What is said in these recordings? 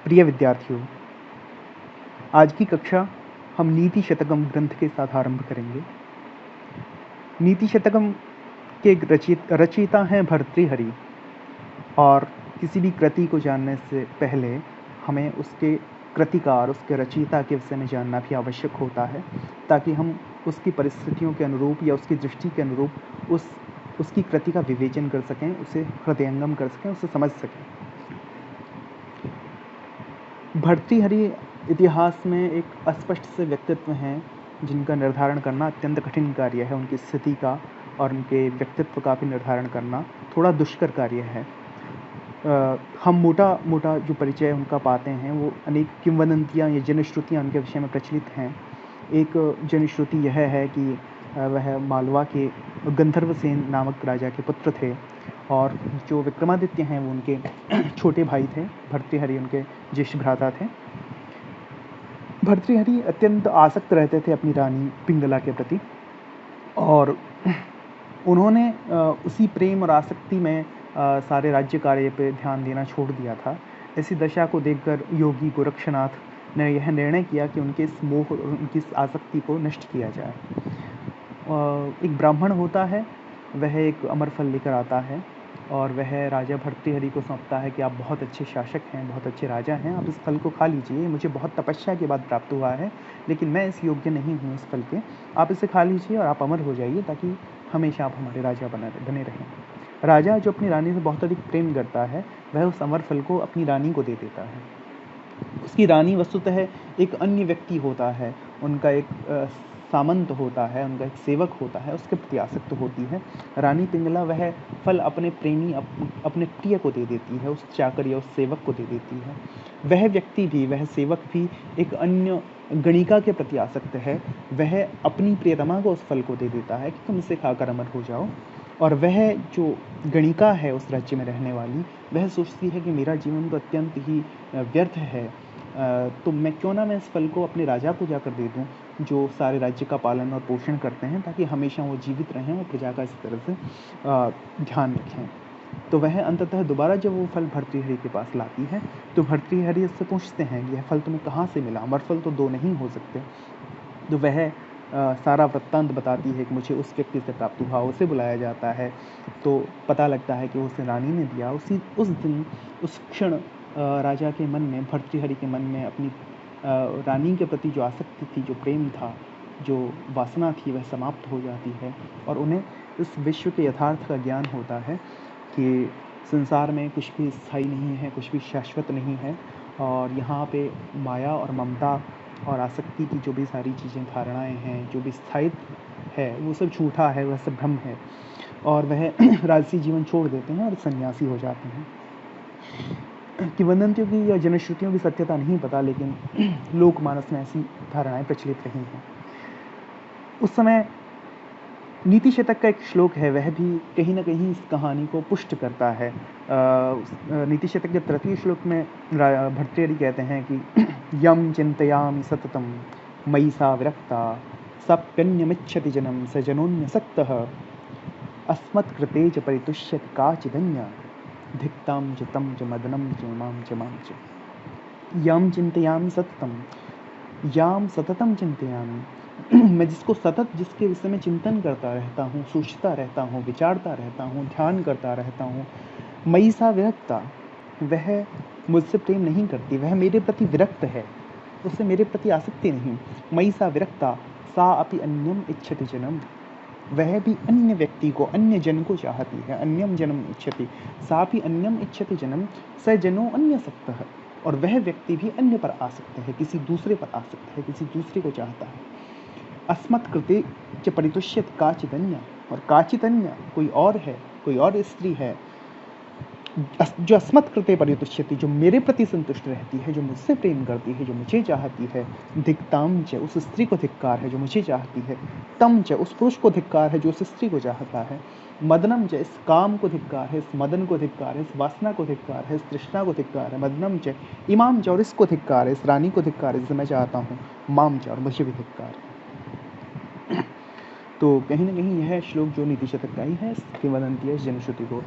प्रिय विद्यार्थियों, आज की कक्षा हम नीति शतकम ग्रंथ के साथ आरंभ करेंगे। नीति शतकम के रचयिता हैं भर्तृहरि, और किसी भी कृति को जानने से पहले हमें उसके कृतिकार, उसके रचयिता के विषय में जानना भी आवश्यक होता है, ताकि हम उसकी परिस्थितियों के अनुरूप या उसकी दृष्टि के अनुरूप उसकी कृति का विवेचन कर सकें, उसे हृदयंगम कर सकें, उसे समझ सकें। भर्तृहरि इतिहास में एक अस्पष्ट से व्यक्तित्व हैं जिनका निर्धारण करना अत्यंत कठिन कार्य है। उनकी स्थिति का और उनके व्यक्तित्व का भी निर्धारण करना थोड़ा दुष्कर कार्य है। हम मोटा जो परिचय उनका पाते हैं वो अनेक किंवदंतियाँ या जनश्रुतियाँ उनके विषय में प्रचलित हैं। एक जनश्रुति यह है कि वह मालवा के गंधर्वसेन नामक राजा के पुत्र थे, और जो विक्रमादित्य हैं वो उनके छोटे भाई थे। भर्तृहरि उनके ज्येष्ठ भ्राता थे। भर्तृहरि अत्यंत आसक्त रहते थे अपनी रानी पिंगला के प्रति, और उन्होंने उसी प्रेम और आसक्ति में सारे राज्य कार्य पर ध्यान देना छोड़ दिया था। ऐसी दशा को देखकर योगी गोरक्षनाथ ने यह निर्णय किया कि उनके इस मोह और उनकी इस आसक्ति को नष्ट किया जाए। एक ब्राह्मण होता है, वह एक अमर फल लेकर आता है और वह राजा भर्तृहरि को सौंपता है कि आप बहुत अच्छे शासक हैं, बहुत अच्छे राजा हैं, आप इस फल को खा लीजिए। मुझे बहुत तपस्या के बाद प्राप्त हुआ है, लेकिन मैं इस योग्य नहीं हूँ इस फल के। आप इसे खा लीजिए और आप अमर हो जाइए, ताकि हमेशा आप हमारे राजा बने रहें। राजा जो अपनी रानी से बहुत अधिक प्रेम करता है, वह उस अमर फल को अपनी रानी को दे देता है। उसकी रानी वस्तुतः एक अन्य व्यक्ति होता है, उनका एक सामंत होता है, उनका एक सेवक होता है, उसके प्रति आसक्त होती है। रानी पिंगला वह फल अपने प्रेमी, अपने प्रिय को दे देती है, उस चाकर या उस सेवक को दे देती है। वह व्यक्ति भी, वह सेवक भी एक अन्य गणिका के प्रति आसक्त है। वह अपनी प्रियतमा को उस फल को दे देता है कि तुम इसे खाकर अमर हो जाओ। और वह जो गणिका है उस राज्य में रहने वाली, वह सोचती है कि मेरा जीवन तो अत्यंत ही व्यर्थ है, तो मैं इस फल को अपने राजा को जाकर दे दूं, जो सारे राज्य का पालन और पोषण करते हैं, ताकि हमेशा वो जीवित रहें और प्रजा का इस तरह से ध्यान रखें। तो वह अंततः दोबारा जब वो फल भर्तृहरि के पास लाती है, तो भर्तृहरि उससे पूछते हैं कि यह फल तुम्हें कहाँ से मिला, अमर फल तो दो नहीं हो सकते। तो वह सारा वृत्तांत बताती है कि मुझे उस व्यक्ति से प्राप्त हुआ। उसे बुलाया जाता है, तो पता लगता है कि उसे रानी ने दिया। उस दिन, उस क्षण राजा के मन में, भर्तृहरि के मन में अपनी रानी के प्रति जो आसक्ति थी, जो प्रेम था, जो वासना थी, वह समाप्त हो जाती है। और उन्हें इस विश्व के यथार्थ का ज्ञान होता है कि संसार में कुछ भी स्थायी नहीं है, कुछ भी शाश्वत नहीं है, और यहाँ पे माया और ममता और आसक्ति की जो भी सारी चीज़ें, धारणाएं हैं, जो भी स्थायित्व है, वो सब झूठा है, वह सब भ्रम है। और वह राजसी जीवन छोड़ देते हैं और सन्यासी हो जाते हैं। किंवदंतियों की या जनश्रुतियों की सत्यता नहीं पता, लेकिन लोकमानस में ऐसी धारणाएं प्रचलित रही हैं। उस समय नीति शतक का एक श्लोक है, वह भी कहीं ना कहीं इस कहानी को पुष्ट करता है। नीति शतक के तृतीय श्लोक में भर्तृहरि कहते हैं कि यम चिंतयामि सततम मयि सा विरक्ता सप्यन्यमिच्छति जनम स जनोन्यसक्तः अस्मत्कृते च परितुष्यति काचिदन्या धिक्तां च तं च मदनं च मां च मां च। यम चिंतयामि सततम, याम सततम चिंतयामि, मैं जिसके विषय में चिंतन करता रहता हूँ, सोचता रहता हूँ, विचारता रहता हूँ, ध्यान करता रहता हूँ। मयि सा विरक्ता, वह मुझसे प्रेम नहीं करती, वह मेरे प्रति विरक्त है, उससे मेरे प्रति आसक्ति नहीं। मयि सा विरक्ता सा अपि अन्यम इच्छति जनम, वह भी अन्य व्यक्ति को, अन्य जन को चाहती है। अन्यम जनम इच्छति, सा भी अन्यम इच्छति जनम स जनो अन्यसक्तः, और वह व्यक्ति भी अन्य पर आसक्त है, किसी दूसरे पर आसक्त है, किसी दूसरे को चाहता है। अस्मत्कृते च परितुष्यति काचिदन्या, और काचिदन्या कोई और है, कोई और स्त्री है जो अस्मत्कृते परितुष्यति, जो मेरे प्रति संतुष्ट रहती है, जो मुझसे प्रेम करती है, जो मुझे चाहती है। धिक्ताम च, उस स्त्री को धिक्कार है जो मुझे चाहती है। तम च, उस पुरुष को धिक्कार है जो उस स्त्री को चाहता है। मदनम च, इस काम को धिक्कार है, इस मदन को धिक्कार है, इस वासना को धिक्कार है, इस तृष्णा को धिक्कार है। मदनम च इमाम च, और इसको धिक्कार है, इस रानी को धिक्कार है जिसे मैं चाहता हूँ। माम च, और मुझे भी धिक्कार है। तो कहीं ना कहीं यह श्लोक जो नीति शतक का ही है, किंवदंती, इस जनश्रुति को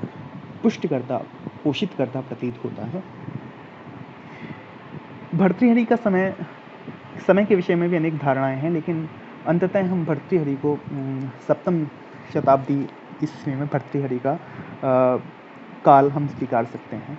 पुष्ट करता, पोषित करता प्रतीत होता है। भर्तृहरि का समय के विषय में भी अनेक धारणाएं हैं, लेकिन अंततः हम भर्तृहरि को सप्तम शताब्दी ईस्वी में भर्तृहरि का काल हम स्वीकार सकते हैं।